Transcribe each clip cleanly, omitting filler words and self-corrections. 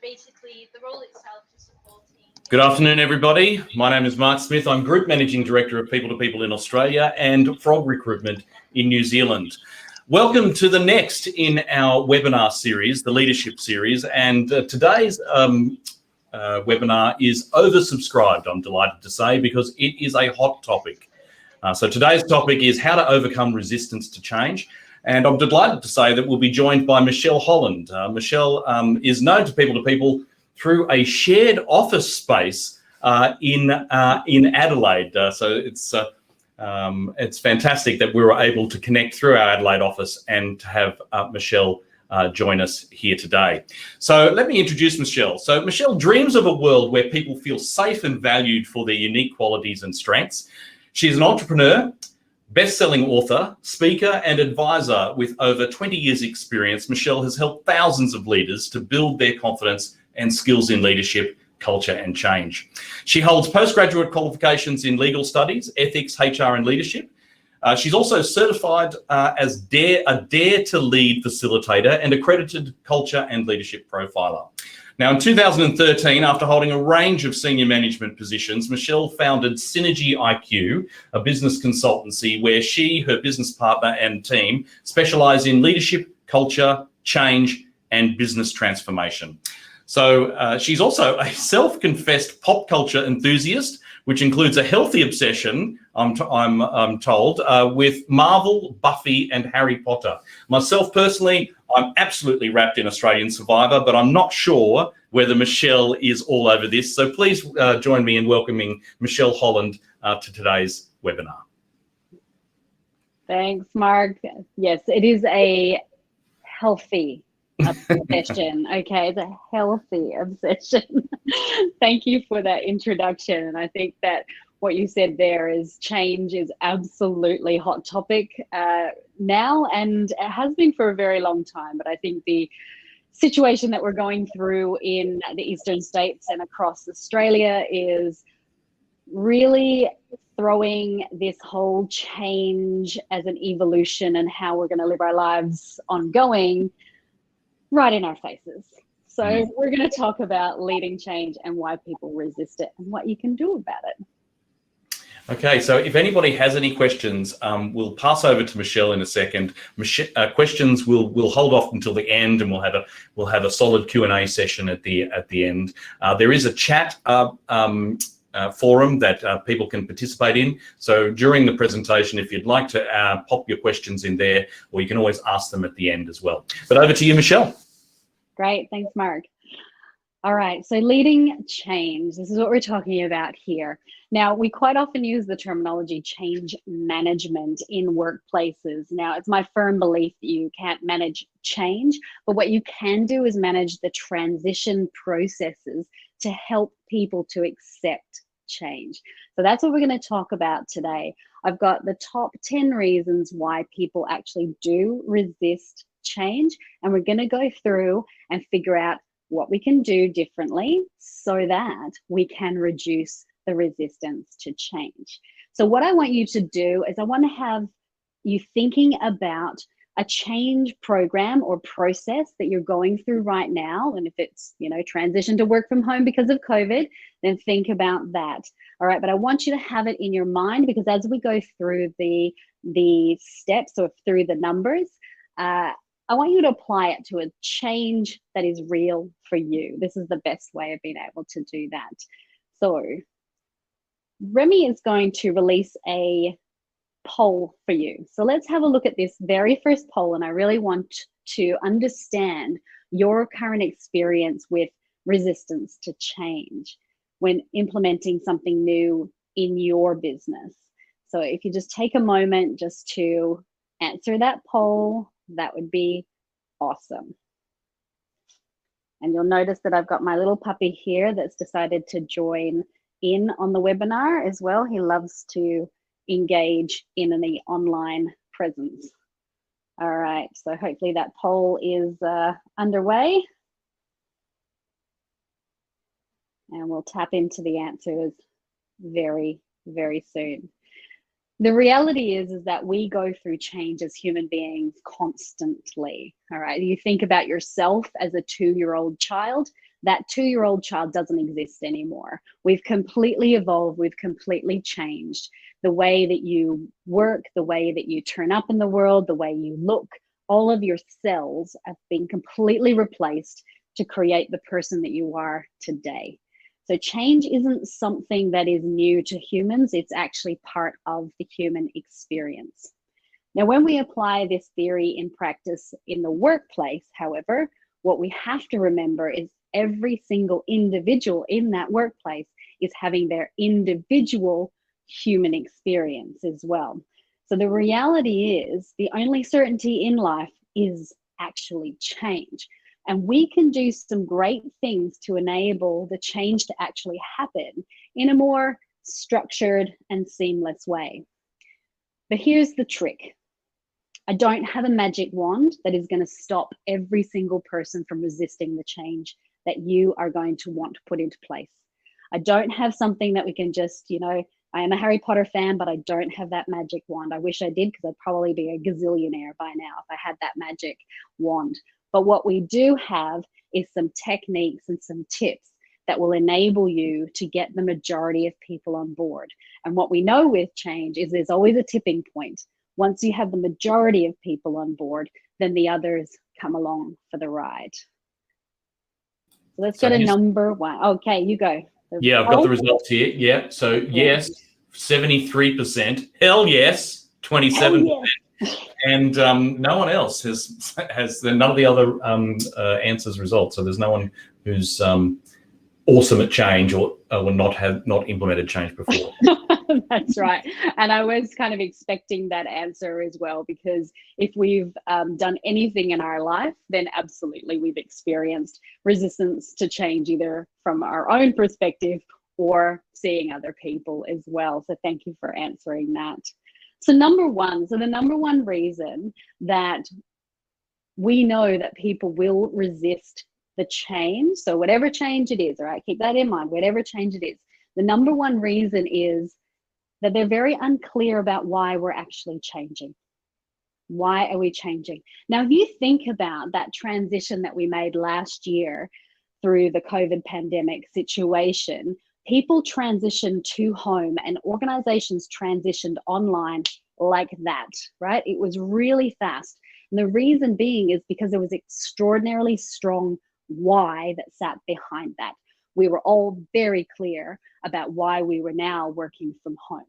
basically the role itself is supporting. Good afternoon, everybody. My name is Mark Smith. I'm Group Managing Director of People2People in Australia and Frog Recruitment in New Zealand. Welcome to the next in our webinar series, the Leadership Series, and today's webinar is oversubscribed, I'm delighted to say, because it is a hot topic. So today's topic is how to overcome resistance to change. And I'm delighted to say that we'll be joined by Michelle Holland. Michelle is known to People2People through a shared office space in Adelaide. So it's fantastic that we were able to connect through our Adelaide office and to have Michelle join us here today. So let me introduce Michelle. So Michelle dreams of a world where people feel safe and valued for their unique qualities and strengths. She's an entrepreneur, best-selling author, speaker and advisor with over 20 years experience. Michelle has helped thousands of leaders to build their confidence and skills in leadership, culture and change. She holds postgraduate qualifications in legal studies, ethics, HR and leadership. She's also certified as a Dare to Lead facilitator and accredited culture and leadership profiler. Now, in 2013, after holding a range of senior management positions, Michelle founded Synergy IQ, a business consultancy where she, her business partner and team specialise in leadership, culture, change and business transformation. So she's also a self-confessed pop culture enthusiast, which includes a healthy obsession, I'm told, with Marvel, Buffy and Harry Potter. Myself personally, I'm absolutely wrapped in Australian Survivor, but I'm not sure whether Michelle is all over this. So please join me in welcoming Michelle Holland to today's webinar. Thanks, Mark. Yes, it is a healthy obsession. Okay, it's a healthy obsession. Thank you for that introduction. And I think that what you said there is change is absolutely hot topic now, and it has been for a very long time. But I think the situation that we're going through in the eastern states and across Australia is really throwing this whole change as an evolution and how we're going to live our lives ongoing right in our faces. So we're going to talk about leading change and why people resist it and what you can do about it. Okay, so if anybody has any questions, we'll pass over to Michelle in a second. Questions we'll hold off until the end, and we'll have a solid Q&A session at the end. There is a chat forum that people can participate in. So during the presentation, if you'd like to pop your questions in there, or you can always ask them at the end as well. But over to you, Michelle. Great, thanks, Mark. All right, so leading change, this is what we're talking about here. Now, we quite often use the terminology change management in workplaces. Now, it's my firm belief that you can't manage change, but what you can do is manage the transition processes to help people to accept change. So that's what we're going to talk about today. I've got the top 10 reasons why people actually do resist change, and we're going to go through and figure out what we can do differently so that we can reduce the resistance to change. So what I want you to do is I want to have you thinking about a change program or process that you're going through right now. And if it's, transition to work from home because of COVID, then think about that. All right, but I want you to have it in your mind, because as we go through the steps or through the numbers, I want you to apply it to a change that is real for you. This is the best way of being able to do that. So Remy is going to release a poll for you. So let's have a look at this very first poll, and I really want to understand your current experience with resistance to change when implementing something new in your business. So if you just take a moment just to answer that poll, that would be awesome. And you'll notice that I've got my little puppy here that's decided to join in on the webinar as well. He loves to engage in the online presence. All right, so hopefully that poll is underway. And we'll tap into the answers very, very soon. The reality is that we go through change as human beings constantly, all right? You think about yourself as a 2-year-old child, That 2-year-old child doesn't exist anymore. We've completely evolved. We've completely changed the way that you work, the way that you turn up in the world, the way you look. All of your cells have been completely replaced to create the person that you are today. So change isn't something that is new to humans. It's actually part of the human experience. Now, when we apply this theory in practice in the workplace, however, what we have to remember is every single individual in that workplace is having their individual human experience as well. So the reality is the only certainty in life is actually change. And we can do some great things to enable the change to actually happen in a more structured and seamless way. But here's the trick. I don't have a magic wand that is going to stop every single person from resisting the change that you are going to want to put into place. I don't have something that we can just, I am a Harry Potter fan, but I don't have that magic wand. I wish I did, because I'd probably be a gazillionaire by now if I had that magic wand. But what we do have is some techniques and some tips that will enable you to get the majority of people on board. And what we know with change is there's always a tipping point. Once you have the majority of people on board, then the others come along for the ride. So let's go to number one. Okay, you go. Yeah, I've got the results here. Yeah, so yes, 73%. Hell yes, 27%. And no one else has none of the other answers results. So there's no one who's awesome at change or will not implemented change before. That's right. And I was kind of expecting that answer as well, because if we've done anything in our life, then absolutely we've experienced resistance to change, either from our own perspective or seeing other people as well. So thank you for answering that. So the number one reason that we know that people will resist the change, so whatever change it is, all right, keep that in mind, whatever change it is, the number one reason is that they're very unclear about why we're actually changing. Why are we changing? Now, if you think about that transition that we made last year through the COVID pandemic situation, people transitioned to home and organizations transitioned online like that, right? It was really fast. And the reason being is because there was extraordinarily strong why that sat behind that. We were all very clear about why we were now working from home.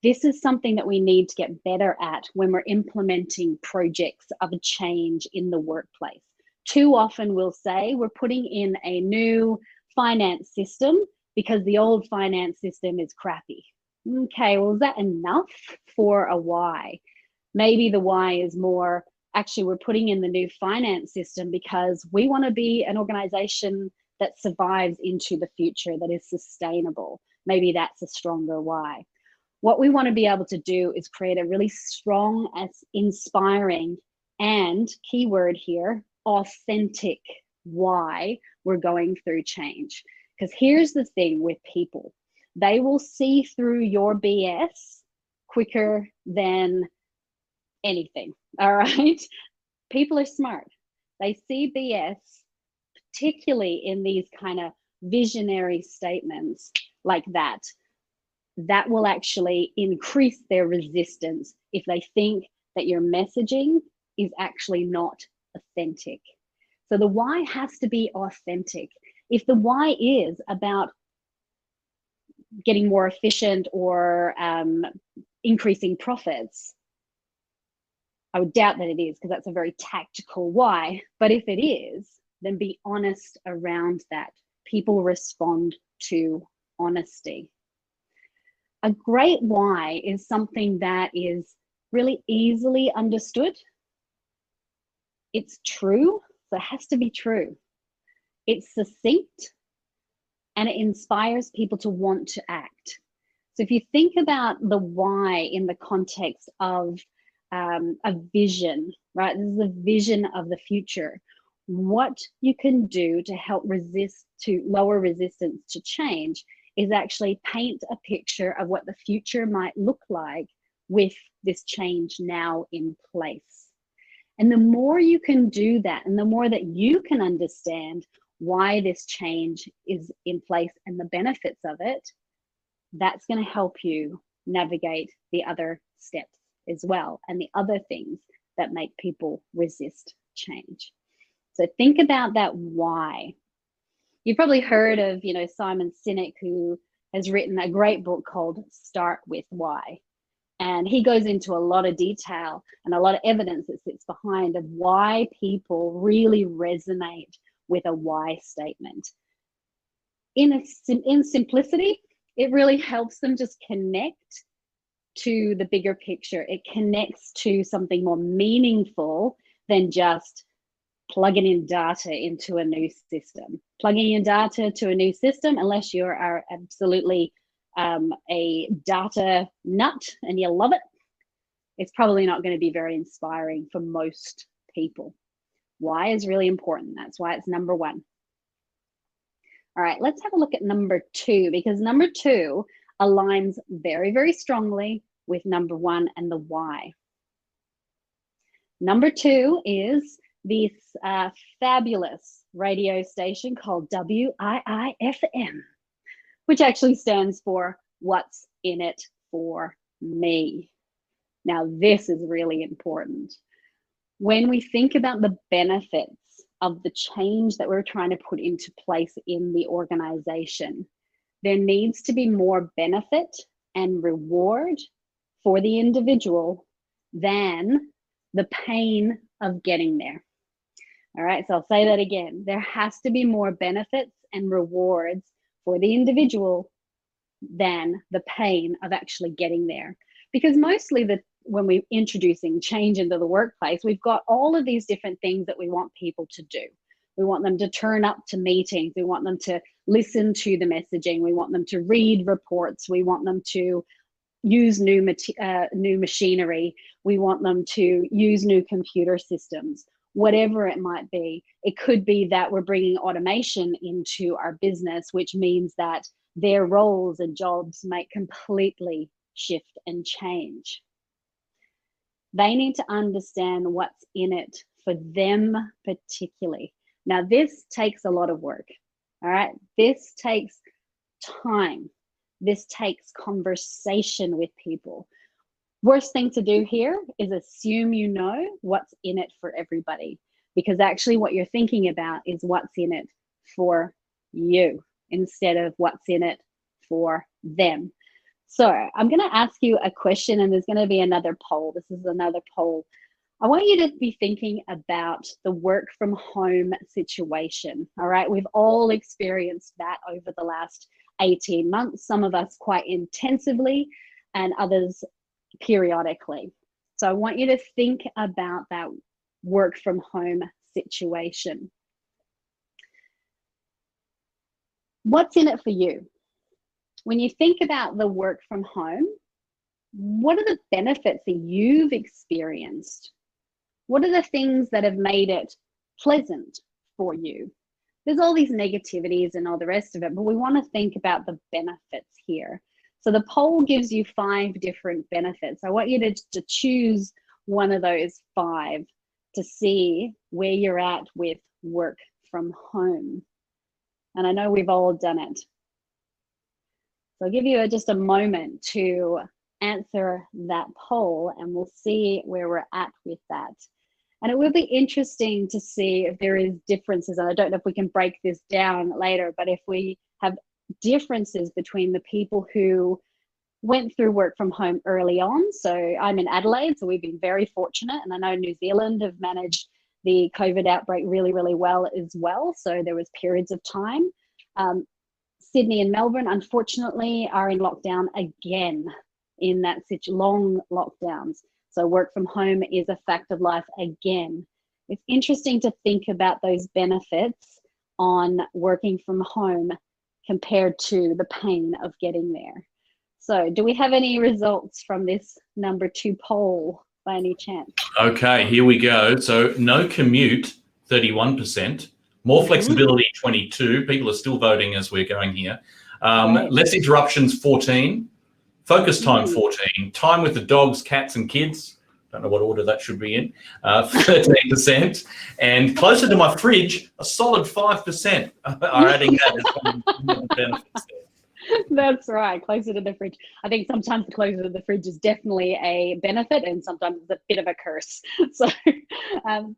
This is something that we need to get better at when we're implementing projects of a change in the workplace. Too often we'll say we're putting in a new finance system because the old finance system is crappy. Okay, well, is that enough for a why? Maybe the why is more, actually, we're putting in the new finance system because we want to be an organization that survives into the future, that is sustainable. Maybe that's a stronger why. What we want to be able to do is create a really strong, inspiring, and keyword here, authentic why we're going through change. Because here's the thing with people, they will see through your BS quicker than anything, all right? People are smart. They see BS, particularly in these kind of visionary statements like that. That will actually increase their resistance if they think that your messaging is actually not authentic. So the why has to be authentic. If the why is about getting more efficient or increasing profits, I would doubt that it is, because that's a very tactical why. But if it is, then be honest around that. People respond to honesty. A great why is something that is really easily understood. It's true, so it has to be true. It's succinct, and it inspires people to want to act. So if you think about the why in the context of a vision, right? This is a vision of the future. What you can do to help lower resistance to change is actually paint a picture of what the future might look like with this change now in place. And the more you can do that, and the more that you can understand why this change is in place and the benefits of it, that's going to help you navigate the other steps as well, and the other things that make people resist change. So think about that why. You've probably heard of, Simon Sinek, who has written a great book called Start With Why. And he goes into a lot of detail and a lot of evidence that sits behind of why people really resonate with a why statement. In simplicity, it really helps them just connect to the bigger picture. It connects to something more meaningful than just plugging in data into a new system. Plugging in data to a new system, unless you are absolutely a data nut and you love it, it's probably not going to be very inspiring for most people. Why is really important. That's why it's number one. All right, let's have a look at number two, because number two aligns very, very strongly with number one and the why. Number two is this fabulous radio station called WIIFM, which actually stands for What's in It for Me. Now, this is really important. When we think about the benefits of the change that we're trying to put into place in the organization, there needs to be more benefit and reward for the individual than the pain of getting there. All right, so I'll say that again. There has to be more benefits and rewards for the individual than the pain of actually getting there. Because mostly when we're introducing change into the workplace, we've got all of these different things that we want people to do. We want them to turn up to meetings. We want them to listen to the messaging. We want them to read reports. We want them to use new machinery. We want them to use new computer systems, whatever it might be. It could be that we're bringing automation into our business, which means that their roles and jobs might completely shift and change. They need to understand what's in it for them particularly. Now, this takes a lot of work, all right? This takes time. This takes conversation with people. Worst thing to do here is assume you know what's in it for everybody, because actually what you're thinking about is what's in it for you instead of what's in it for them. So I'm going to ask you a question, and there's going to be another poll. This is another poll. I want you to be thinking about the work from home situation. All right, we've all experienced that over the last 18 months, some of us quite intensively and others periodically. So I want you to think about that work from home situation. What's in it for you? When you think about the work from home, what are the benefits that you've experienced? What are the things that have made it pleasant for you? There's all these negativities and all the rest of it, but we want to think about the benefits here. So the poll gives you 5 different benefits. I want you to choose one of those 5 to see where you're at with work from home. And I know we've all done it. So I'll give you just a moment to answer that poll, and we'll see where we're at with that. And it will be interesting to see if there is differences. And I don't know if we can break this down later, but if we have differences between the people who went through work from home early on. So I'm in Adelaide, so we've been very fortunate. And I know New Zealand have managed the COVID outbreak really, really well as well. So there was periods of time. Sydney and Melbourne, unfortunately, are in lockdown again in that long lockdowns. So work from home is a fact of life again. It's interesting to think about those benefits on working from home compared to the pain of getting there. So do we have any results from this number 2 poll by any chance? Okay, here we go. So no commute, 31%. More flexibility, 22%. People are still voting as we're going here. Right. Less interruptions, 14%. Focus time, 14%. Time with the dogs, cats, and kids, don't know what order that should be in, 13%. And closer to my fridge, a solid 5% are adding that as one of the benefits there. That's right, closer to the fridge. I think sometimes the closer to the fridge is definitely a benefit, and sometimes it's a bit of a curse. So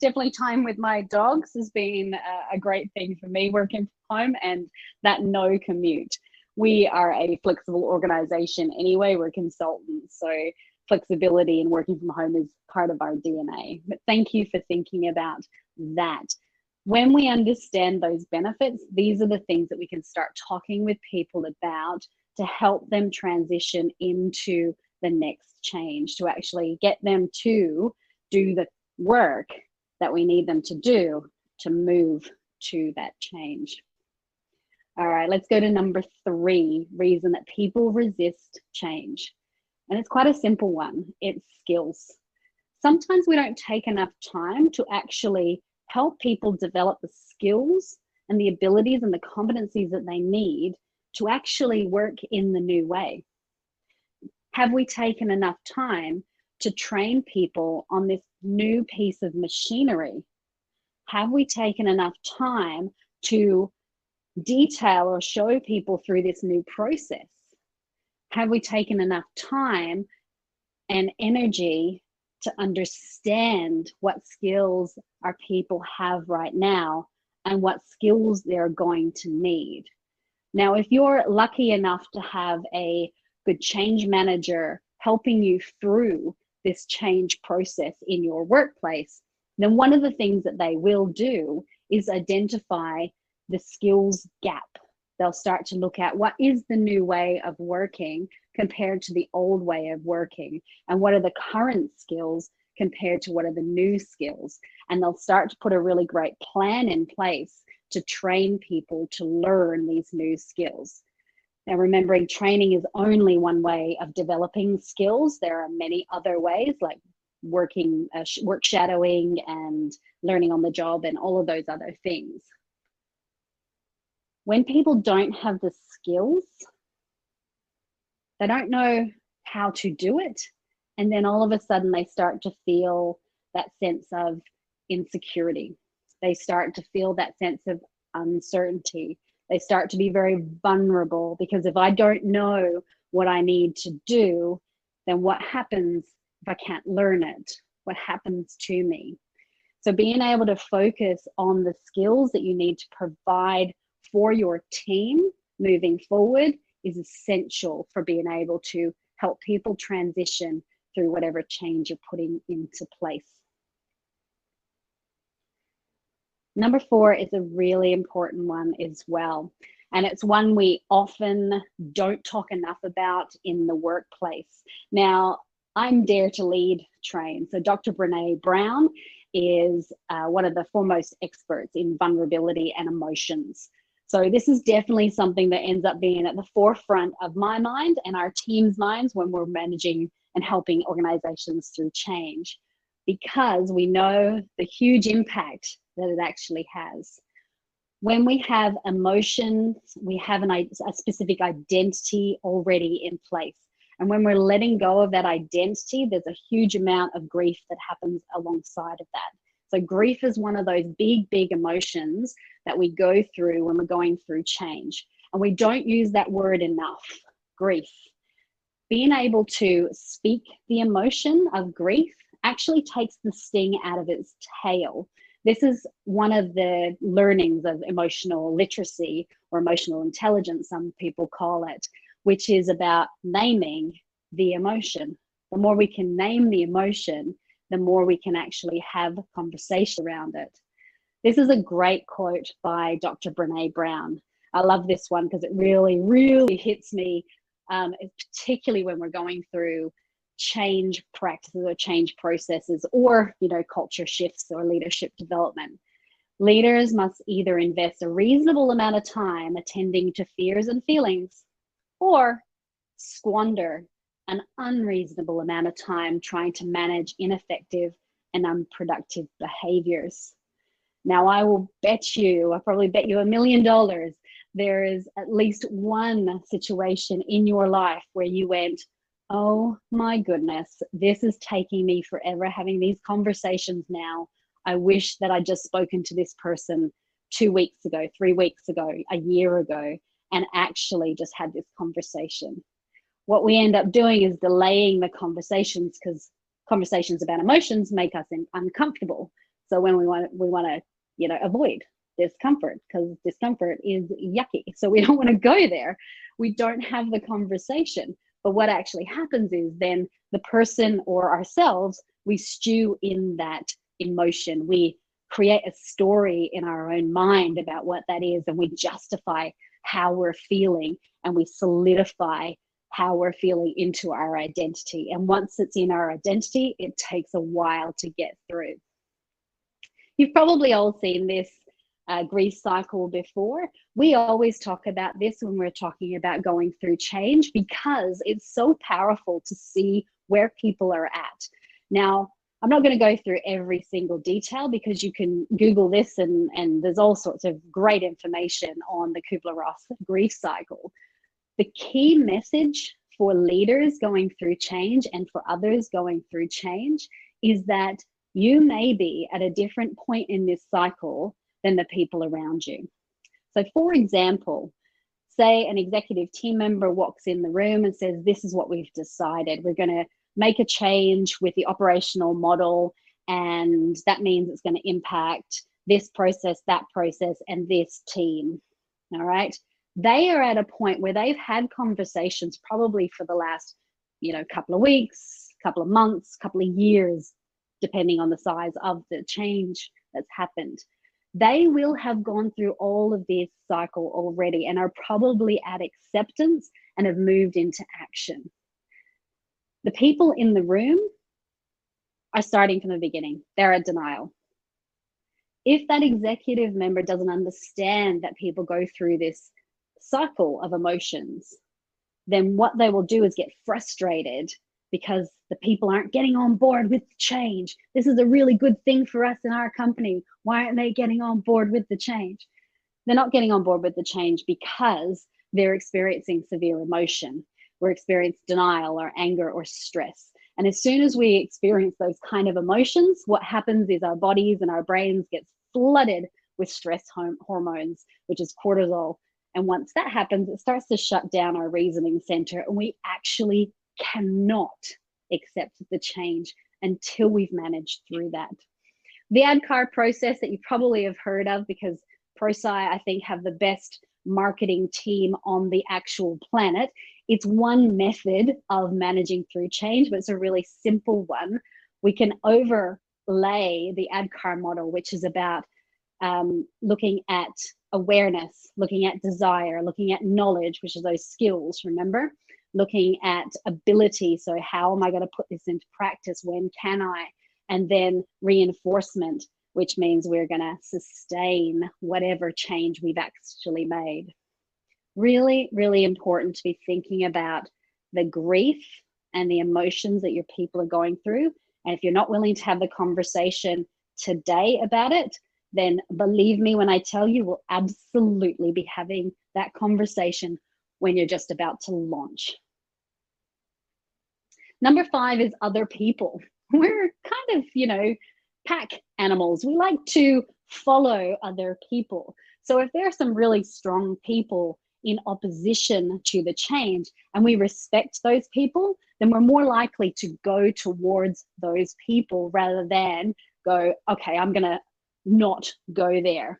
definitely time with my dogs has been a great thing for me working from home, and that no commute. We are a flexible organization anyway, we're consultants, so flexibility and working from home is part of our DNA. But thank you for thinking about that. When we understand those benefits, these are the things that we can start talking with people about to help them transition into the next change, to actually get them to do the work that we need them to do to move to that change. All right, let's go to number 3, reason that people resist change. And it's quite a simple one. It's skills. Sometimes we don't take enough time to actually help people develop the skills and the abilities and the competencies that they need to actually work in the new way. Have we taken enough time to train people on this new piece of machinery? Have we taken enough time to detail or show people through this new process? Have we taken enough time and energy to understand what skills our people have right now and what skills they're going to need? Now, if you're lucky enough to have a good change manager helping you through this change process in your workplace, then one of the things that they will do is identify the skills gap. They'll start to look at what is the new way of working compared to the old way of working, and what are the current skills compared to what are the new skills. And they'll start to put a really great plan in place to train people to learn these new skills. Now, remembering training is only one way of developing skills. There are many other ways, like work shadowing and learning on the job and all of those other things. When people don't have the skills, they don't know how to do it. And then all of a sudden they start to feel that sense of insecurity. They start to feel that sense of uncertainty. They start to be very vulnerable, because if I don't know what I need to do, then what happens if I can't learn it? What happens to me? So being able to focus on the skills that you need to provide for your team moving forward is essential for being able to help people transition through whatever change you're putting into place. Number 4 is a really important one as well. And it's one we often don't talk enough about in the workplace. Now, I'm Dare to Lead trained. So Dr. Brené Brown is one of the foremost experts in vulnerability and emotions. So this is definitely something that ends up being at the forefront of my mind and our team's minds when we're managing and helping organizations through change, because we know the huge impact that it actually has. When we have emotions, we have a specific identity already in place. And when we're letting go of that identity, there's a huge amount of grief that happens alongside of that. So grief is one of those big, big emotions that we go through when we're going through change. And we don't use that word enough, grief. Being able to speak the emotion of grief actually takes the sting out of its tail. This is one of the learnings of emotional literacy, or emotional intelligence, some people call it, which is about naming the emotion. The more we can name the emotion, the more we can actually have a conversation around it. This is a great quote by Dr. Brené Brown. I love this one because it really, really hits me, particularly when we're going through change practices or change processes, or culture shifts or leadership development. Leaders must either invest a reasonable amount of time attending to fears and feelings, or squander an unreasonable amount of time trying to manage ineffective and unproductive behaviors. Now, I will bet you, I probably bet you $1 million, there is at least one situation in your life where you went, Oh my goodness, this is taking me forever having these conversations now. I wish that I'd just spoken to this person 2 weeks ago, 3 weeks ago, a year ago, and actually just had this conversation. What we end up doing is delaying the conversations because conversations about emotions make us uncomfortable. So when we want to, avoid discomfort because discomfort is yucky. So we don't want to go there. We don't have the conversation. But what actually happens is then the person or ourselves, we stew in that emotion. We create a story in our own mind about what that is, and we justify how we're feeling, and we solidify how we're feeling into our identity. And once it's in our identity, it takes a while to get through. You've probably all seen this grief cycle before. We always talk about this when we're talking about going through change because it's so powerful to see where people are at. Now, I'm not going to go through every single detail because you can Google this and there's all sorts of great information on the Kubler-Ross grief cycle. The key message for leaders going through change and for others going through change is that you may be at a different point in this cycle than the people around you. So for example, say an executive team member walks in the room and says, this is what we've decided. We're going to make a change with the operational model, and that means it's going to impact this process, that process, and this team. All right. They are at a point where they've had conversations probably for the last, couple of weeks, couple of months, couple of years, depending on the size of the change that's happened. They will have gone through all of this cycle already and are probably at acceptance and have moved into action. The people in the room are starting from the beginning. They're at denial. If that executive member doesn't understand that people go through this cycle of emotions, then what they will do is get frustrated because the people aren't getting on board with the change. This is a really good thing for us in our company. Why aren't they getting on board with the change? They're not getting on board with the change because they're experiencing severe emotion. We're experiencing denial or anger or stress. And as soon as we experience those kind of emotions, what happens is our bodies and our brains get flooded with stress hormones, which is cortisol. And once that happens, it starts to shut down our reasoning center, and we actually cannot accept the change until we've managed through that. The ADKAR process that you probably have heard of, because ProSci, I think, have the best marketing team on the actual planet. It's one method of managing through change, but it's a really simple one. We can overlay the ADKAR model, which is about looking at awareness, looking at desire, looking at knowledge, which are those skills, remember? Looking at ability, so how am I going to put this into practice? When can I? And then reinforcement, which means we're going to sustain whatever change we've actually made. Really, really important to be thinking about the grief and the emotions that your people are going through. And if you're not willing to have the conversation today about it, then believe me when I tell you, we'll absolutely be having that conversation when you're just about to launch. Number 5 is other people. We're kind of, pack animals. We like to follow other people. So if there are some really strong people in opposition to the change and we respect those people, then we're more likely to go towards those people rather than go, okay, I'm going to not go there.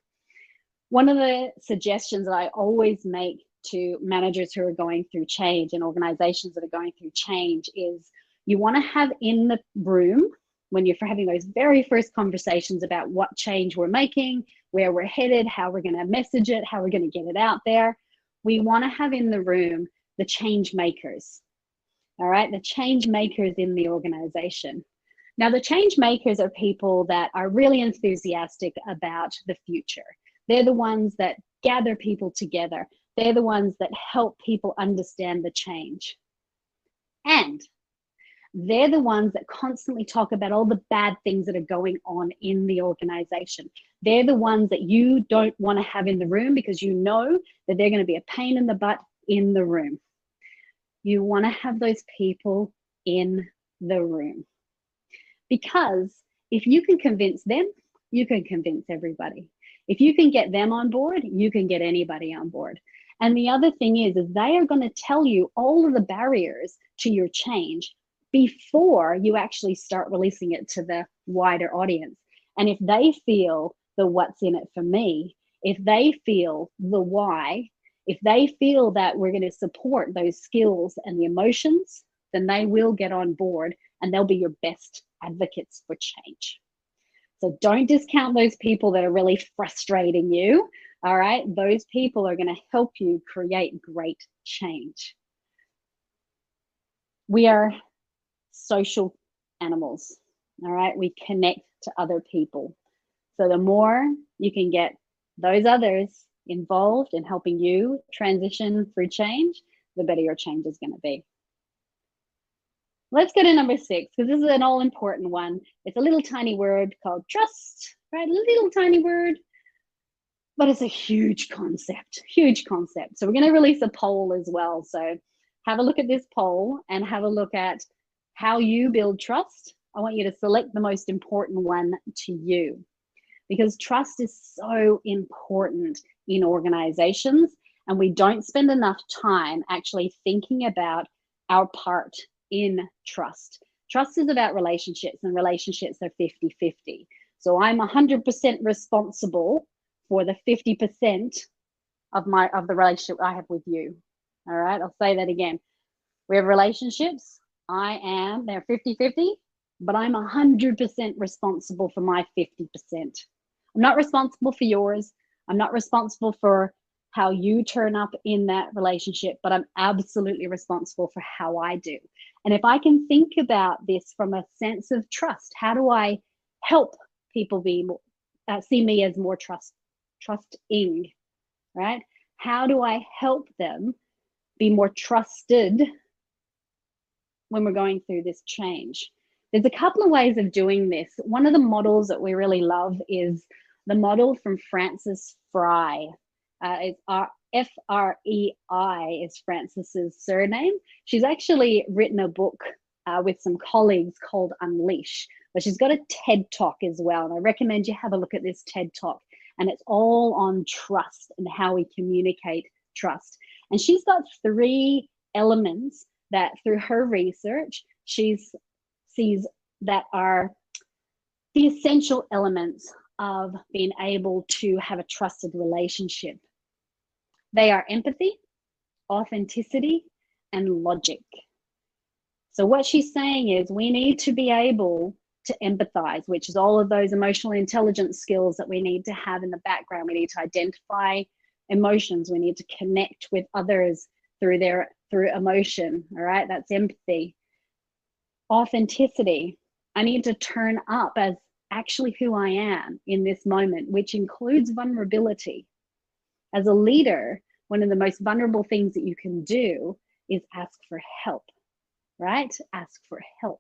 One of the suggestions that I always make to managers who are going through change and organizations that are going through change is you want to have in the room, when you're having those very first conversations about what change we're making, where we're headed, how we're going to message it, how we're going to get it out there, we want to have in the room the change makers. All right, the change makers in the organization. Now, the change makers are people that are really enthusiastic about the future. They're the ones that gather people together. They're the ones that help people understand the change. And they're the ones that constantly talk about all the bad things that are going on in the organization. They're the ones that you don't want to have in the room because you know that they're going to be a pain in the butt in the room. you want to have those people in the room. Because if you can convince them, you can convince everybody. If you can get them on board, you can get anybody on board. And the other thing is they are going to tell you all of the barriers to your change before you actually start releasing it to the wider audience. And if they feel the what's in it for me, if they feel the why, if they feel that we're going to support those skills and the emotions, then they will get on board and they'll be your best advocates for change. So don't discount those people that are really frustrating you. All right, those people are going to help you create great change. We are social animals. All right, we connect to other people. So the more you can get those others involved in helping you transition through change, the better your change is going to be. Let's go to number 6, because this is an all important one. It's a little tiny word called trust, right? A little tiny word, but it's a huge concept, huge concept. So we're going to release a poll as well. So have a look at this poll and have a look at how you build trust. I want you to select the most important one to you, because trust is so important in organizations, and we don't spend enough time actually thinking about our part in trust. Trust is about relationships, and relationships are 50-50. So I'm 100% responsible for the 50% of the relationship I have with you. All right, I'll say that again. We have relationships. They're 50-50, but I'm 100% responsible for my 50%. I'm not responsible for yours. I'm not responsible for how you turn up in that relationship, but I'm absolutely responsible for how I do. And if I can think about this from a sense of trust, how do I help people be more, see me as more trusting, right? How do I help them be more trusted when we're going through this change? There's a couple of ways of doing this. One of the models that we really love is the model from Frances Frei. It's F-R-E-I is Frances's surname. She's actually written a book with some colleagues called Unleash, but she's got a TED Talk as well. And I recommend you have a look at this TED Talk. And it's all on trust and how we communicate trust. And she's got 3 elements that through her research, she sees that are the essential elements of being able to have a trusted relationship. They are empathy, authenticity, and logic. So what she's saying is we need to be able to empathize, which is all of those emotional intelligence skills that we need to have in the background. We need to identify emotions. We need to connect with others through emotion. All right, that's empathy. Authenticity. I need to turn up as actually who I am in this moment, which includes vulnerability. As a leader, one of the most vulnerable things that you can do is ask for help, right? Ask for help.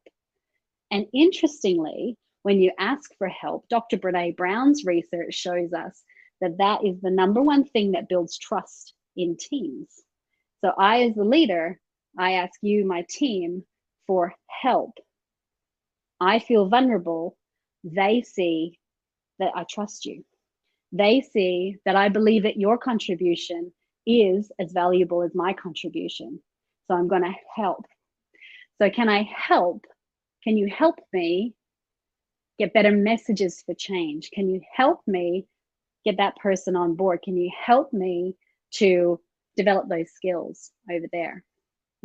And interestingly, when you ask for help, Dr. Brené Brown's research shows us that that is the #1 thing that builds trust in teams. So I, as the leader, I ask you, my team, for help. I feel vulnerable. They see that I trust you. They see that I believe that your contribution is as valuable as my contribution. So I'm going to help. So can I help? Can you help me get better messages for change? Can you help me get that person on board? Can you help me to develop those skills over there?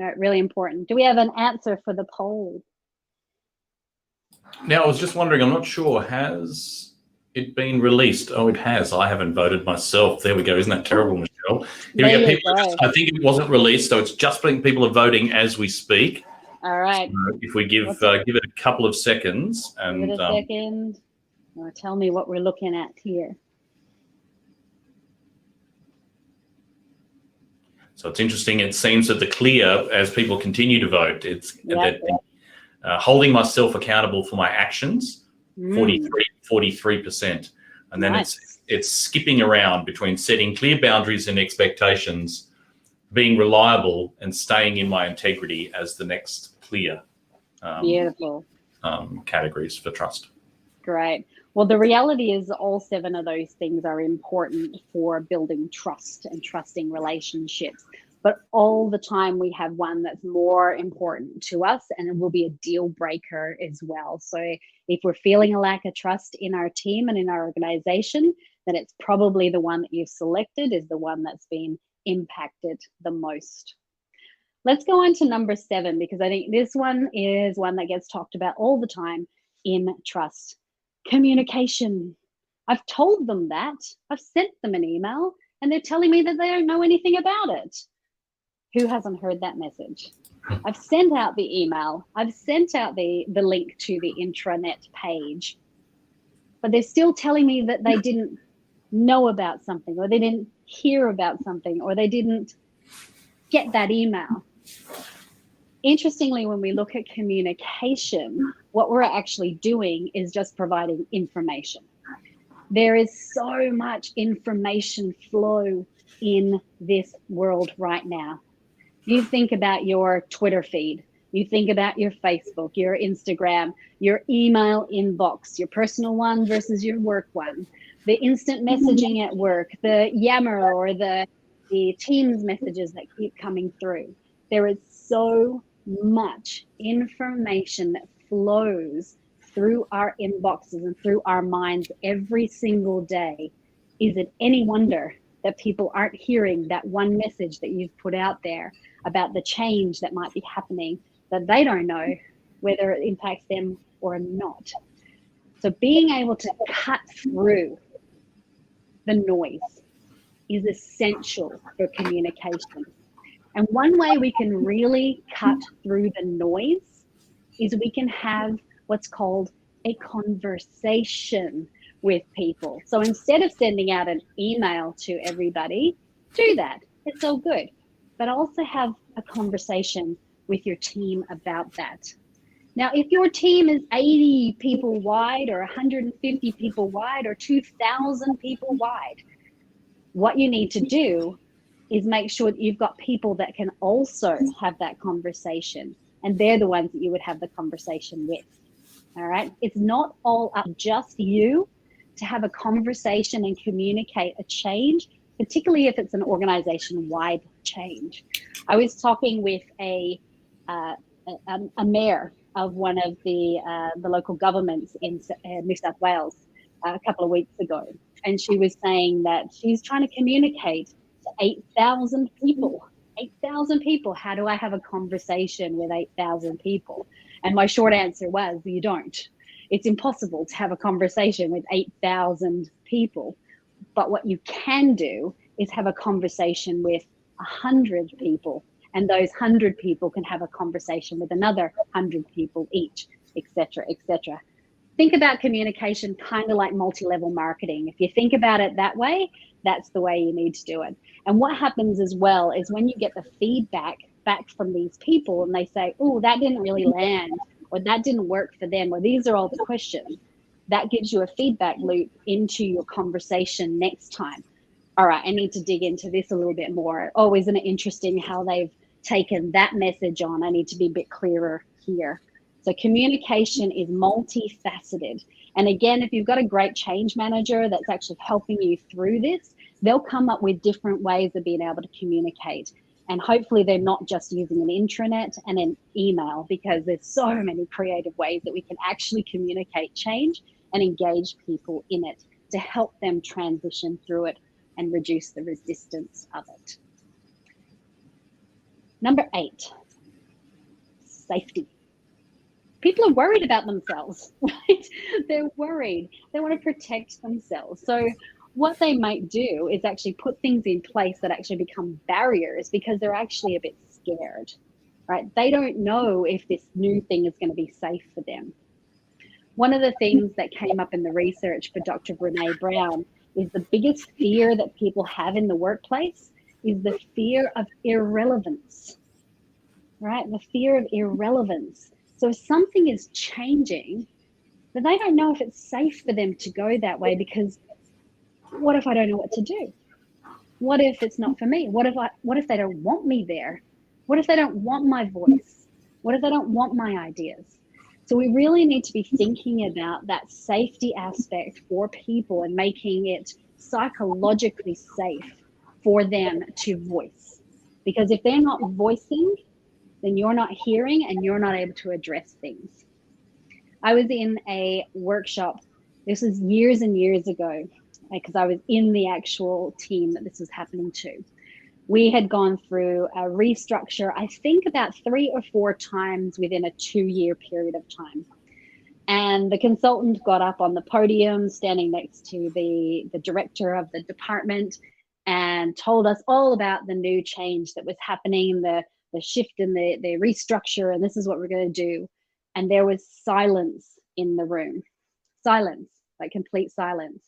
All right, really important. Do we have an answer for the poll? Now, I was just wondering, I'm not sure, has it been released? Oh, it has. I haven't voted myself. There we go. Isn't that terrible, Michelle? Here we go. People I think it wasn't released, so it's just people are voting as we speak. All right. So if we give it a couple of seconds. And, give it a second. Tell me what we're looking at here. So it's interesting. It seems that the clear, as people continue to vote, it's holding myself accountable for my actions, 43%. And then it's skipping around between setting clear boundaries and expectations being reliable and staying in my integrity as the next clear Beautiful. Categories for trust. Great. Well, the reality is all 7 of those things are important for building trust and trusting relationships. But all the time we have one that's more important to us, and it will be a deal breaker as well. So if we're feeling a lack of trust in our team and in our organization, then it's probably the one that you've selected is the one that's been impacted the most. Let's go on to number 7, because I think this one is one that gets talked about all the time in trust. Communication. I've told them that. I've sent them an email and they're telling me that they don't know anything about it. Who hasn't heard that message? I've sent out the email. I've sent out the link to the intranet page, but they're still telling me that they didn't know about something, or they didn't hear about something, or they didn't get that email. Interestingly, when we look at communication, what we're actually doing is just providing information. There is so much information flow in this world right now. You think about your Twitter feed, you think about your Facebook, your Instagram, your email inbox, your personal one versus your work one, the instant messaging at work, the Yammer or the Teams messages that keep coming through. There is so much information that flows through our inboxes and through our minds every single day. Is it any wonder that people aren't hearing that one message that you've put out there about the change that might be happening, that they don't know whether it impacts them or not? So being able to cut through the noise is essential for communication. And one way we can really cut through the noise is we can have what's called a conversation with people. So instead of sending out an email to everybody, do that. It's all good. But also have a conversation with your team about that. Now, if your team is 80 people wide or 150 people wide or 2,000 people wide, what you need to do is make sure that you've got people that can also have that conversation, and they're the ones that you would have the conversation with. All right. It's not all up just you to have a conversation and communicate a change, particularly if it's an organization-wide change. I was talking with a mayor of one of the local governments in New South Wales a couple of weeks ago, and she was saying that she's trying to communicate to 8,000 people. 8,000 people. How do I have a conversation with 8,000 people? And my short answer was, you don't. It's impossible to have a conversation with 8,000 people. But what you can do is have a conversation with 100 people, and those 100 people can have a conversation with another 100 people each, etc., etc. Think about communication kind of like multi-level marketing. If you think about it that way, that's the way you need to do it. And what happens as well is when you get the feedback back from these people and they say, oh, that didn't really land, or that didn't work for them, or these are all the questions, that gives you a feedback loop into your conversation next time. All right, I need to dig into this a little bit more. Oh, isn't it interesting how they've taken that message on? I need to be a bit clearer here. So communication is multifaceted. And again, if you've got a great change manager that's actually helping you through this, they'll come up with different ways of being able to communicate. And hopefully they're not just using an intranet and an email, because there's so many creative ways that we can actually communicate change and engage people in it to help them transition through it and reduce the resistance of it. Number 8, safety. People are worried about themselves, right? They're worried. They want to protect themselves. So what they might do is actually put things in place that actually become barriers because they're actually a bit scared, right? They don't know if this new thing is going to be safe for them. One of the things that came up in the research for Dr. Brene Brown is the biggest fear that people have in the workplace is the fear of irrelevance, right? The fear of irrelevance. So if something is changing, then they don't know if it's safe for them to go that way, because what if I don't know what to do? What if it's not for me? What if they don't want me there? What if they don't want my voice? What if they don't want my ideas? So we really need to be thinking about that safety aspect for people and making it psychologically safe for them to voice. Because if they're not voicing, then you're not hearing and you're not able to address things. I was in a workshop, this was years and years ago, because I was in the actual team that this was happening to. We had gone through a restructure, I think about 3 or 4 times within a 2-year period of time. And the consultant got up on the podium, standing next to the director of the department, and told us all about the new change that was happening, the shift in the restructure, and this is what we're going to do. And there was silence in the room. Silence, like complete silence.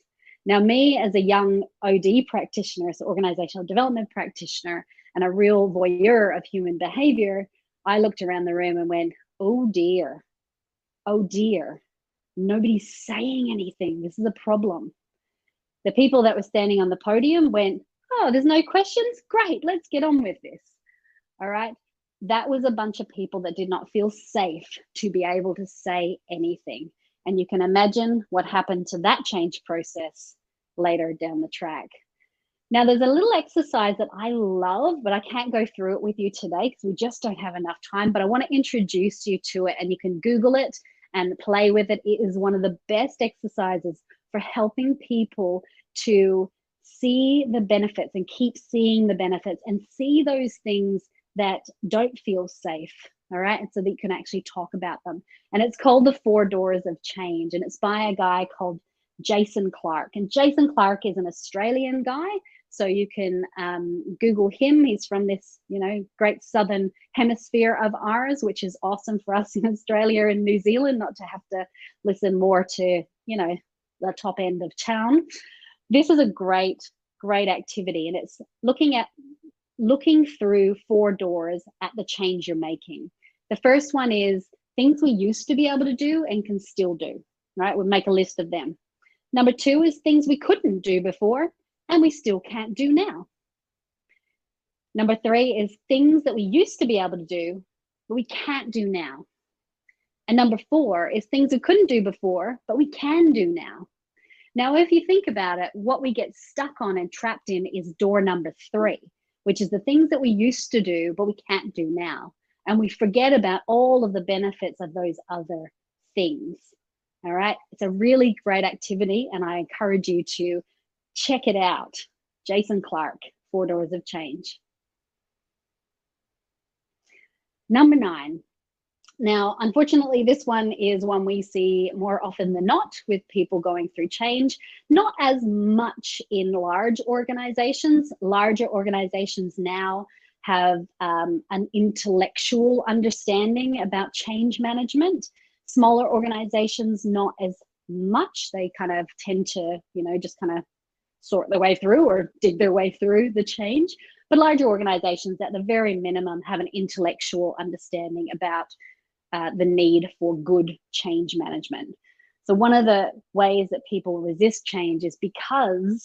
Now, me as a young OD practitioner, so organizational development practitioner, and a real voyeur of human behavior, I looked around the room and went, oh dear, nobody's saying anything. This is a problem. The people that were standing on the podium went, oh, there's no questions? Great, let's get on with this. All right. That was a bunch of people that did not feel safe to be able to say anything. And you can imagine what happened to that change process later down the track. Now, there's a little exercise that I love, but I can't go through it with you today because we just don't have enough time. But I want to introduce you to it, and you can Google it and play with it. It is one of the best exercises for helping people to see the benefits and keep seeing the benefits and see those things that don't feel safe. All right. And so that you can actually talk about them. And it's called the 4 Doors of Change. And it's by a guy called Jason Clark. And Jason Clark is an Australian guy. So you can Google him. He's from this, great southern hemisphere of ours, which is awesome for us in Australia and New Zealand, not to have to listen more to, the top end of town. This is a great activity. And it's looking through 4 doors at the change you're making. The first one is things we used to be able to do and can still do, right? We'll make a list of them. Number 2 is things we couldn't do before and we still can't do now. Number 3 is things that we used to be able to do, but we can't do now. And number 4 is things we couldn't do before, but we can do now. Now, if you think about it, what we get stuck on and trapped in is door number 3, which is the things that we used to do, but we can't do now. And we forget about all of the benefits of those other things. All right. It's a really great activity, and I encourage you to check it out. Jason Clark, 4 Doors of Change. Number 9. Now, unfortunately, this one is one we see more often than not with people going through change, not as much in large organizations. Larger organizations now have an intellectual understanding about change management. Smaller organizations, not as much. They kind of tend to, just kind of sort their way through or dig their way through the change. But larger organizations, at the very minimum, have an intellectual understanding about the need for good change management. So one of the ways that people resist change is because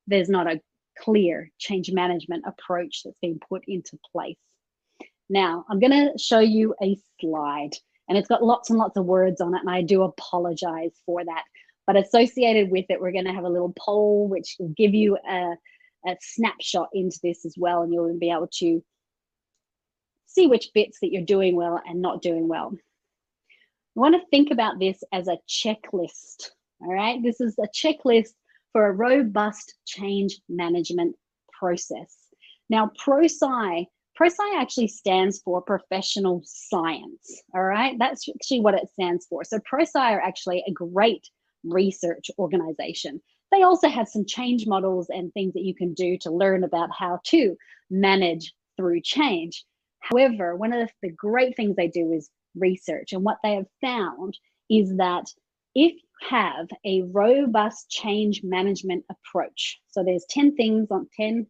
there's not a clear change management approach that's been put into place. Now, I'm going to show you a slide, and it's got lots and lots of words on it, and I do apologize for that. But associated with it, we're going to have a little poll, which will give you a snapshot into this as well, and you'll be able to see which bits that you're doing well and not doing well. You want to think about this as a checklist, all right? This is a checklist for a robust change management process. Now, ProSci actually stands for professional science, all right? That's actually what it stands for. So ProSci are actually a great research organization. They also have some change models and things that you can do to learn about how to manage through change. However, one of the great things they do is research. And what they have found is that if you have a robust change management approach, so there's 10 things on 10,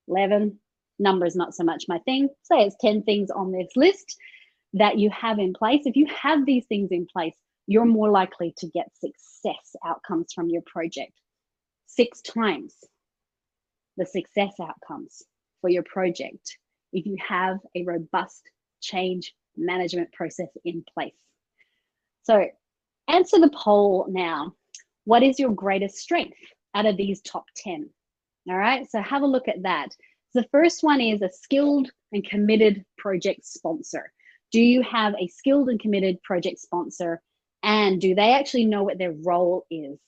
11, numbers not so much my thing, say it's 10 things on this list that you have in place. If you have these things in place, you're more likely to get success outcomes from your project 6 times. the success outcomes for your project if you have a robust change management process in place. So answer the poll now. What is your greatest strength out of these top 10? All right, so have a look at that. So the first one is a skilled and committed project sponsor. Do you have a skilled and committed project sponsor, and do they actually know what their role is?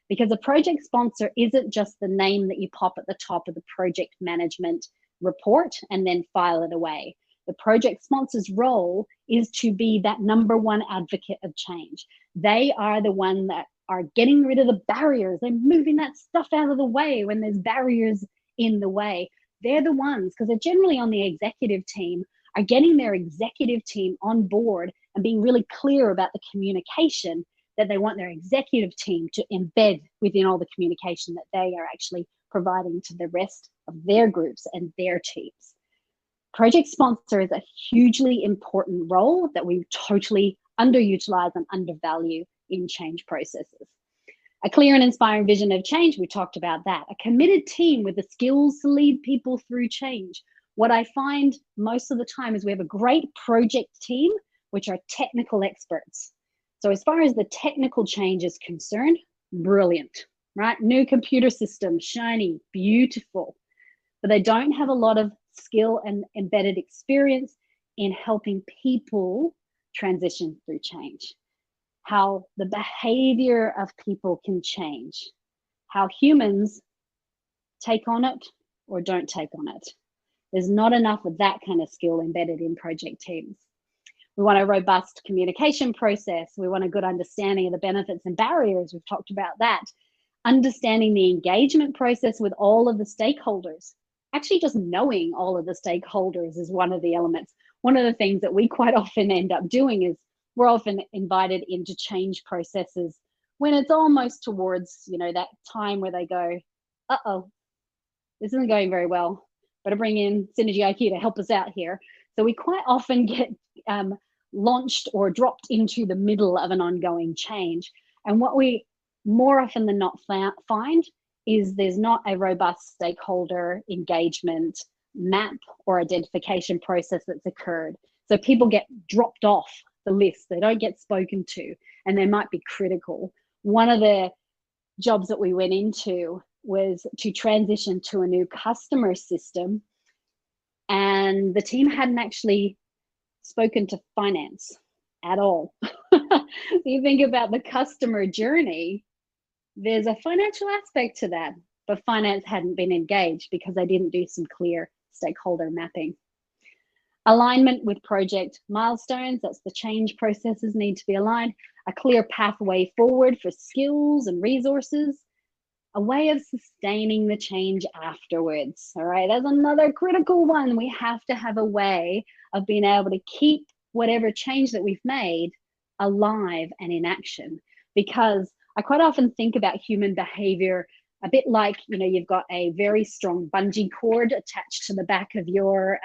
Because a project sponsor isn't just the name that you pop at the top of the project management report and then file it away. The project sponsor's role is to be that #1 advocate of change. They are the one that are getting rid of the barriers. They're moving that stuff out of the way when there's barriers in the way. They're the ones, because they're generally on the executive team, are getting their executive team on board and being really clear about the communication that they want their executive team to embed within all the communication that they are actually providing to the rest of their groups and their teams. Project sponsor is a hugely important role that we totally underutilize and undervalue in change processes. A clear and inspiring vision of change, we talked about that. A committed team with the skills to lead people through change. What I find most of the time is we have a great project team, which are technical experts. So as far as the technical change is concerned, brilliant, right? New computer system, shiny, beautiful. But they don't have a lot of skill and embedded experience in helping people transition through change. How the behavior of people can change, how humans take on it or don't take on it. There's not enough of that kind of skill embedded in project teams. We want a robust communication process. We want a good understanding of the benefits and barriers. We've talked about that. Understanding the engagement process with all of the stakeholders. Actually, just knowing all of the stakeholders is one of the elements. One of the things that we quite often end up doing is we're often invited into change processes when it's almost towards, that time where they go, uh-oh, this isn't going very well. Better bring in Synergy IQ to help us out here. So we quite often get launched or dropped into the middle of an ongoing change. And what we more often than not find is there's not a robust stakeholder engagement map or identification process that's occurred. So people get dropped off the list, they don't get spoken to, and they might be critical. One of the jobs that we went into was to transition to a new customer system, and the team hadn't actually spoken to finance at all. You think about the customer journey, there's a financial aspect to that, but finance hadn't been engaged because they didn't do some clear stakeholder mapping. Alignment with project milestones, that's the change processes need to be aligned. A clear pathway forward for skills and resources. A way of sustaining the change afterwards, all right? That's another critical one. We have to have a way of being able to keep whatever change that we've made alive and in action. Because I quite often think about human behavior a bit like, you've got a very strong bungee cord attached to the back of your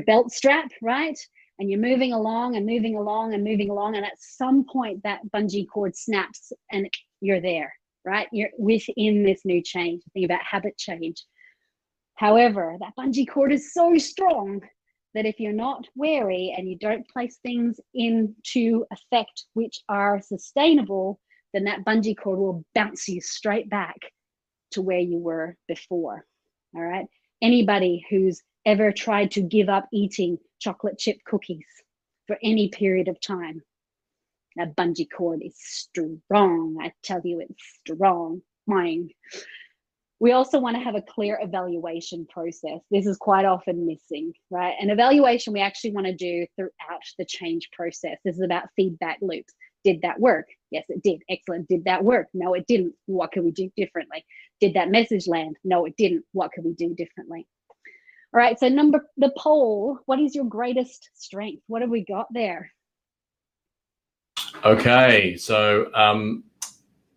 belt strap, right? And you're moving along and moving along and moving along, and at some point that bungee cord snaps and you're there, right? You're within this new change. Think about habit change. However, that bungee cord is so strong that if you're not wary and you don't place things into effect which are sustainable, then that bungee cord will bounce you straight back to where you were before, all right? Anybody who's ever tried to give up eating chocolate chip cookies for any period of time, that bungee cord is strong. I tell you, it's strong. Mine. We also want to have a clear evaluation process. This is quite often missing, right? An evaluation we actually want to do throughout the change process. This is about feedback loops. Did that work? Yes, it did. Excellent. Did that work? No, it didn't. What can we do differently? Did that message land? No, it didn't. What can we do differently? All right, so the poll, what is your greatest strength? What have we got there? Okay, so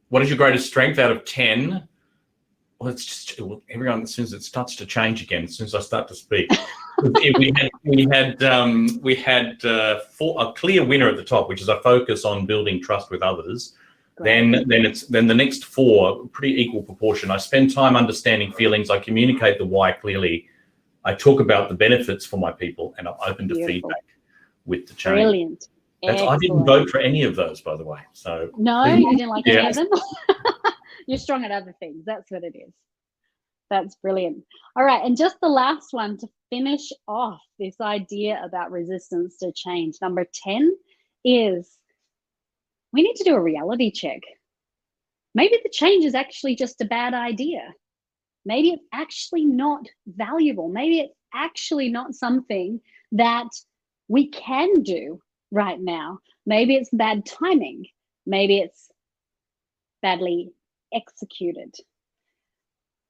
what is your greatest strength out of 10? Well, it's just everyone, as soon as it starts to change again, as soon as I start to speak. we had a clear winner at the top, which is a focus on building trust with others. Great. Then the next 4, pretty equal proportion. I spend time understanding feelings. I communicate the why clearly. I talk about the benefits for my people, and I'm open to Beautiful. feedback with the change. Brilliant. I didn't vote for any of those, by the way. So no, you didn't like any of yes. them. You're strong at other things. That's what it is. That's brilliant. All right, and just the last one to finish off this idea about resistance to change. Number 10 is we need to do a reality check. Maybe the change is actually just a bad idea. Maybe it's actually not valuable. Maybe it's actually not something that we can do right now. Maybe it's bad timing. Maybe it's badly executed.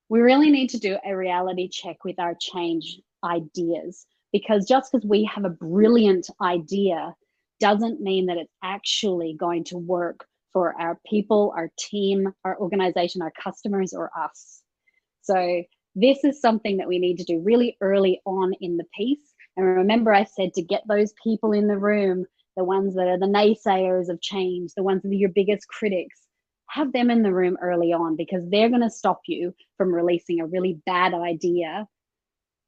We really need to do a reality check with our change ideas, because just because we have a brilliant idea doesn't mean that it's actually going to work for our people, our team, our organization, our customers, or us. So this is something that we need to do really early on in the piece. And remember, I said to get those people in the room, the ones that are the naysayers of change, the ones that are your biggest critics, have them in the room early on, because they're going to stop you from releasing a really bad idea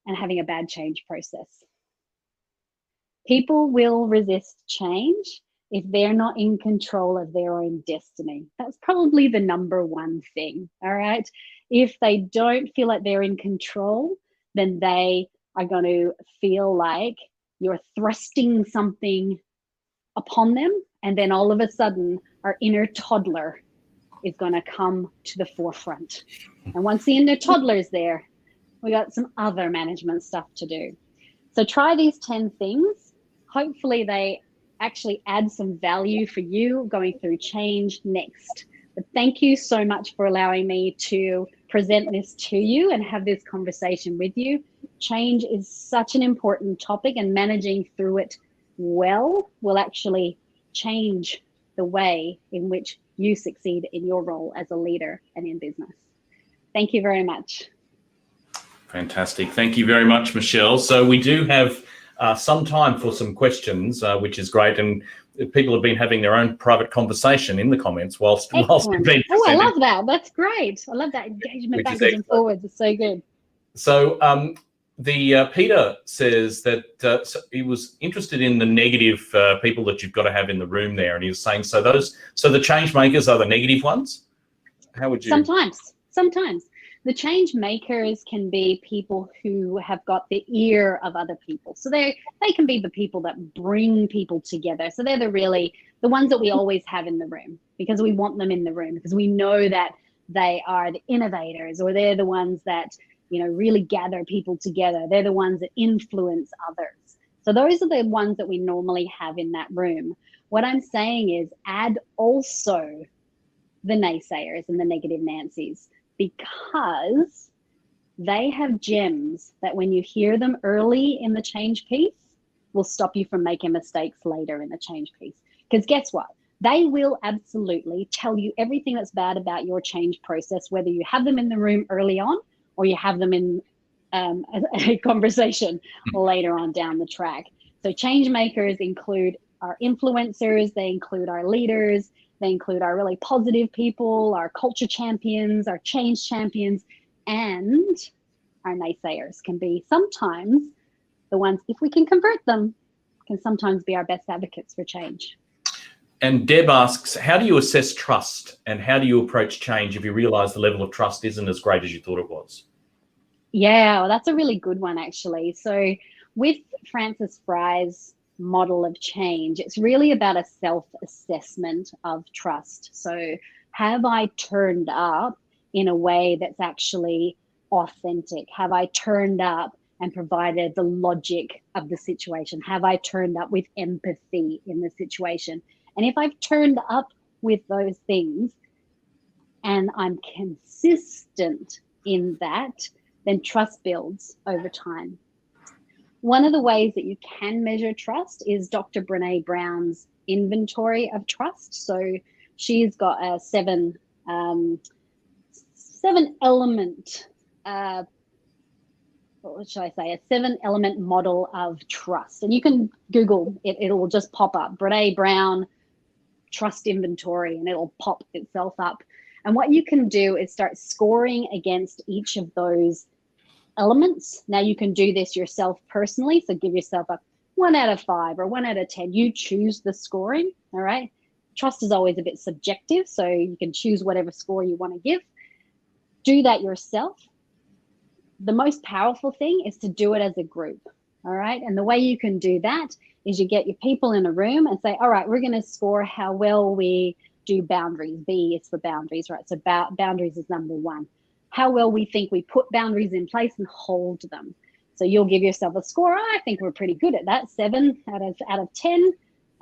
and having a bad change process. People will resist change if they're not in control of their own destiny. That's probably the number one thing, all right? If they don't feel like they're in control, then they are going to feel like you're thrusting something upon them, and then all of a sudden our inner toddler is going to come to the forefront. And once the inner toddler is there, we got some other management stuff to do. So try these 10 things. Hopefully they actually add some value for you going through change next. But thank you so much for allowing me to present this to you and have this conversation with you. Change is such an important topic, and managing through it well will actually change the way in which you succeed in your role as a leader and in business. Thank you very much. Fantastic. Thank you very much, Michelle. So we do have some time for some questions, which is great. And people have been having their own private conversation in the comments whilst you've been Oh, I presenting. love that. That's great. I love that engagement backwards and forwards. It's so good. So Peter says that he was interested in the negative people that you've got to have in the room there, and he was saying, so the change makers are the negative ones. How would you? Sometimes the change makers can be people who have got the ear of other people. So they can be the people that bring people together. So they're the ones that we always have in the room, because we want them in the room, because we know that they are the innovators, or they're the ones that really gather people together. They're the ones that influence others. So those are the ones that we normally have in that room. What I'm saying is add also the naysayers and the negative Nancys, because they have gems that when you hear them early in the change piece will stop you from making mistakes later in the change piece. Because guess what? They will absolutely tell you everything that's bad about your change process, whether you have them in the room early on or you have them in a conversation later on down the track. So change makers include our influencers, they include our leaders, they include our really positive people, our culture champions, our change champions, and our naysayers can be sometimes the ones, if we can convert them, can sometimes be our best advocates for change. And Deb asks, how do you assess trust, and how do you approach change if you realize the level of trust isn't as great as you thought it was? Yeah, well, that's a really good one, actually. So with Francis Fry's model of change, it's really about a self-assessment of trust. So have I turned up in a way that's actually authentic? Have I turned up and provided the logic of the situation? Have I turned up with empathy in the situation? And if I've turned up with those things and I'm consistent in that, then trust builds over time. One of the ways that you can measure trust is Dr. Brené Brown's inventory of trust. So she's got a seven element, what should I say, a 7-element model of trust. And you can Google it, it will just pop up. Brené Brown trust inventory, and it'll pop itself up. And what you can do is start scoring against each of those elements. Now you can do this yourself personally. So give yourself a 1 out of 5 or 1 out of 10. You choose the scoring, all right? Trust is always a bit subjective, so you can choose whatever score you want to give. Do that yourself. The most powerful thing is to do it as a group, all right? And the way you can do that is you get your people in a room and say, all right, we're going to score how well we do boundaries. B is for boundaries, right? So boundaries is number 1. How well we think we put boundaries in place and hold them. So you'll give yourself a score. I think we're pretty good at that, 7 out of 10.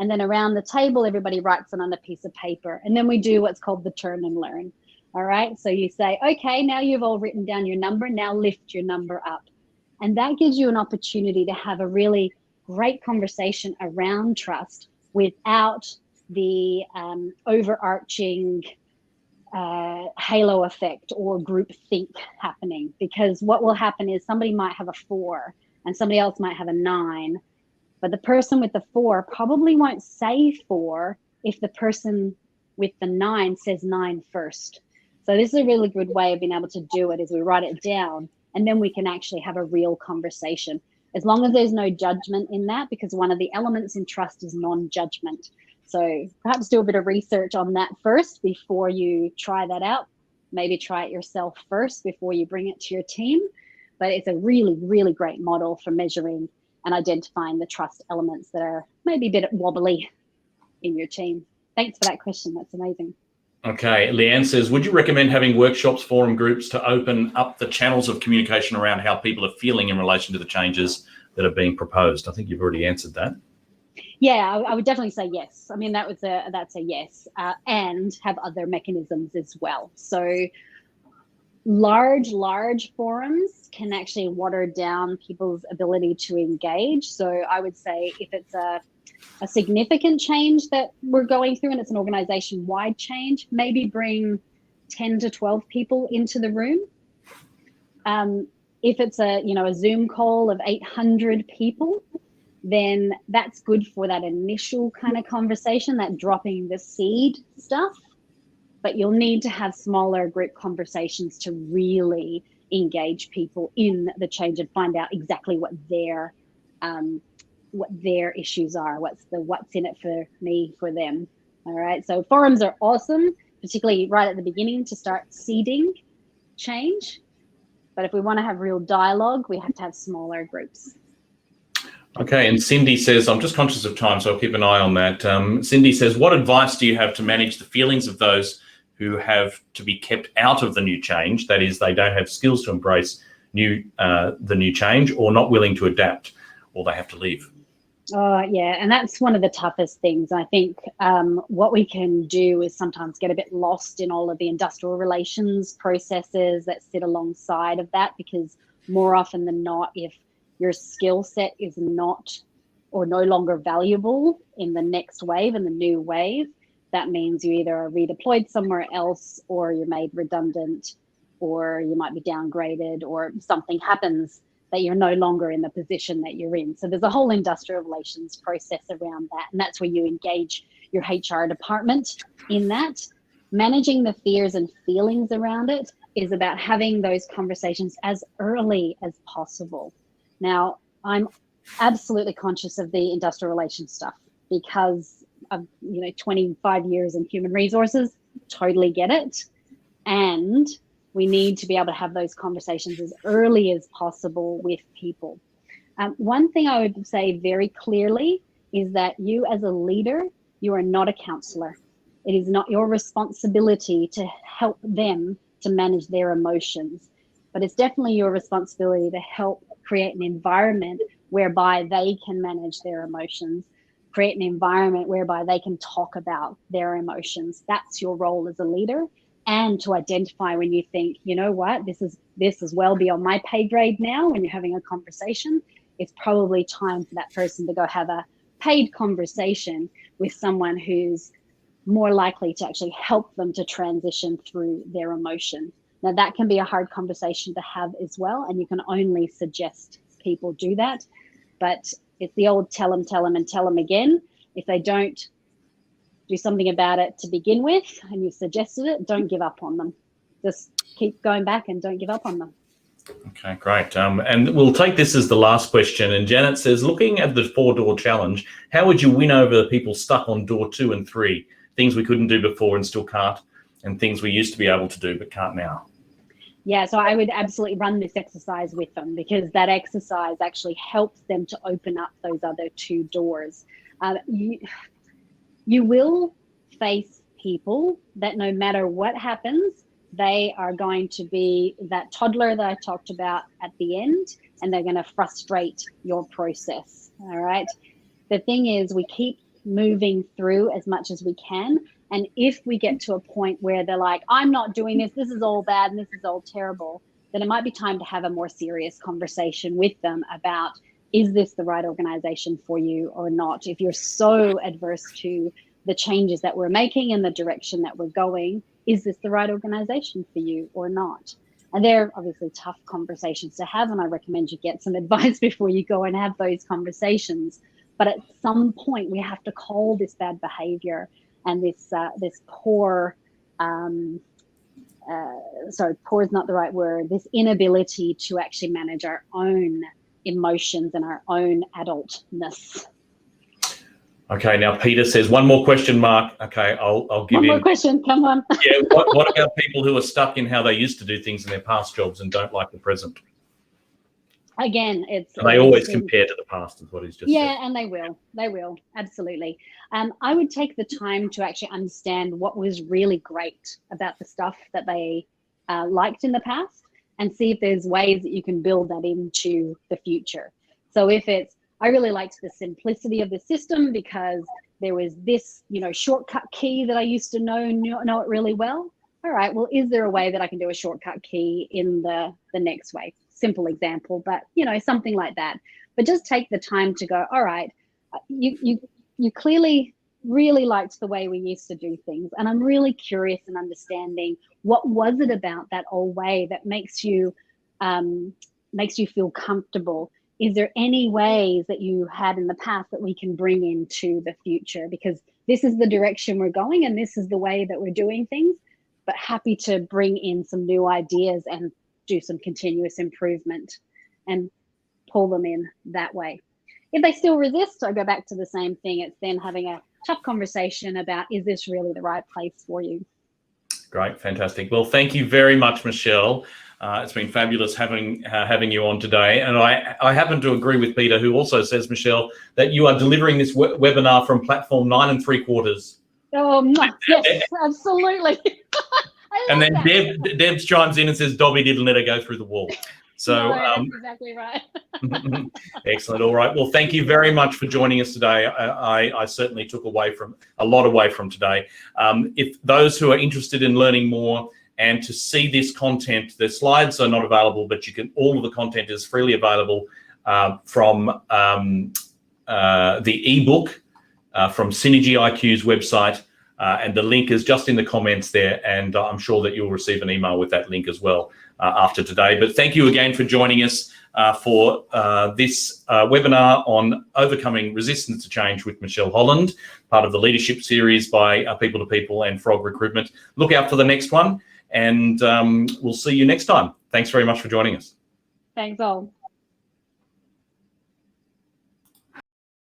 And then around the table, everybody writes it on a piece of paper. And then we do what's called the turn and learn. All right. So you say, okay, now you've all written down your number. Now lift your number up. And that gives you an opportunity to have a really great conversation around trust without the overarching halo effect or group think happening. Because what will happen is somebody might have a 4 and somebody else might have a 9. But the person with the 4 probably won't say 4 if the person with the 9 says 9 first. So this is a really good way of being able to do it, is we write it down and then we can actually have a real conversation. As long as there's no judgment in that, because one of the elements in trust is non-judgment. So perhaps do a bit of research on that first before you try that out. Maybe try it yourself first before you bring it to your team. But it's a really, really great model for measuring and identifying the trust elements that are maybe a bit wobbly in your team. Thanks for that question. That's amazing. Okay, Leanne says, would you recommend having workshops, forum groups to open up the channels of communication around how people are feeling in relation to the changes that are being proposed? I think you've already answered that. Yeah, I would definitely say yes. I mean, that's a yes, and have other mechanisms as well. So large forums can actually water down people's ability to engage. So I would say if it's a significant change that we're going through and it's an organization-wide change, maybe bring 10 to 12 people into the room. If it's a Zoom call of 800 people, then that's good for that initial kind of conversation, that dropping the seed stuff. But you'll need to have smaller group conversations to really engage people in the change and find out exactly what their issues are, what's in it for me, for them. All right. So forums are awesome, particularly right at the beginning to start seeding change. But if we want to have real dialogue, we have to have smaller groups. Okay, and Cindy says, I'm just conscious of time, so I'll keep an eye on that. Cindy says, what advice do you have to manage the feelings of those who have to be kept out of the new change? That is, they don't have skills to embrace the new change, or not willing to adapt, or they have to leave. Yeah, and that's one of the toughest things. I think what we can do is sometimes get a bit lost in all of the industrial relations processes that sit alongside of that, because more often than not, if your skill set is not or no longer valuable in the next wave, in the new wave, that means you either are redeployed somewhere else, or you're made redundant, or you might be downgraded, or something happens that you're no longer in the position that you're in. So there's a whole industrial relations process around that. And that's where you engage your HR department in that. Managing the fears and feelings around it is about having those conversations as early as possible. Now, I'm absolutely conscious of the industrial relations stuff because of 25 years in human resources, totally get it. And we need to be able to have those conversations as early as possible with people. One thing I would say very clearly is that you as a leader, you are not a counselor. It is not your responsibility to help them to manage their emotions, but it's definitely your responsibility to help create an environment whereby they can manage their emotions, create an environment whereby they can talk about their emotions. That's your role as a leader. And to identify when you think, you know what, this is well beyond my pay grade now. When you're having a conversation, it's probably time for that person to go have a paid conversation with someone who's more likely to actually help them to transition through their emotion. Now, that can be a hard conversation to have as well, and you can only suggest people do that. But it's the old tell them, and tell them again. If they don't do something about it to begin with, and you've suggested it, don't give up on them. Just keep going back and don't give up on them. Okay, great. And we'll take this as the last question. And Janet says, looking at the 4-door challenge, how would you win over the people stuck on door 2 and 3? Things we couldn't do before and still can't, and things we used to be able to do but can't now. Yeah, so I would absolutely run this exercise with them, because that exercise actually helps them to open up those other 2 doors. You will face people that no matter what happens, they are going to be that toddler that I talked about at the end, and they're going to frustrate your process. All right. The thing is, we keep moving through as much as we can. And if we get to a point where they're like, I'm not doing this, this is all bad and this is all terrible, then it might be time to have a more serious conversation with them about, is this the right organization for you or not? If you're so adverse to the changes that we're making and the direction that we're going, is this the right organization for you or not? And they're obviously tough conversations to have, and I recommend you get some advice before you go and have those conversations. But at some point, we have to call this bad behavior and this poor, sorry, poor is not the right word, this inability to actually manage our own emotions and our own adultness. Okay, now Peter says, one more question, Mark. Okay, I'll give you one more question, come on. Yeah, what about people who are stuck in how they used to do things in their past jobs and don't like the present? Again, and they always compare to the past, is what he's just said. And they will, absolutely. I would take the time to actually understand what was really great about the stuff that they liked in the past, and see if there's ways that you can build that into the future. So if it's, I really liked the simplicity of the system because there was this, shortcut key that I used to know it really well. All right, well, is there a way that I can do a shortcut key in the next way? Simple example, but something like that. But just take the time to go, all right, you clearly really liked the way we used to do things, and I'm really curious in understanding what was it about that old way that makes you feel comfortable. Is there any ways that you had in the past that we can bring into the future? Because this is the direction we're going and this is the way that we're doing things, but happy to bring in some new ideas and do some continuous improvement and pull them in that way. If they still resist, I go back to the same thing. It's then having a tough conversation about, is this really the right place for you? Great, fantastic. Well, thank you very much, Michelle. It's been fabulous having you on today. And I happen to agree with Peter, who also says, Michelle, that you are delivering this webinar from platform 9 3/4. Oh, yes, absolutely. And then Deb chimes in and says, Dobby didn't let her go through the wall. So that's exactly right. Excellent. All right. Well, thank you very much for joining us today. I certainly took a lot away from today. If those who are interested in learning more and to see this content, the slides are not available, but all of the content is freely available from the ebook from Synergy IQ's website. And the link is just in the comments there, and I'm sure that you'll receive an email with that link as well after today. But thank you again for joining us for this webinar on overcoming resistance to change with Michelle Holland, part of the leadership series by People to People and Frog Recruitment. Look out for the next one, and we'll see you next time. Thanks very much for joining us. Thanks all.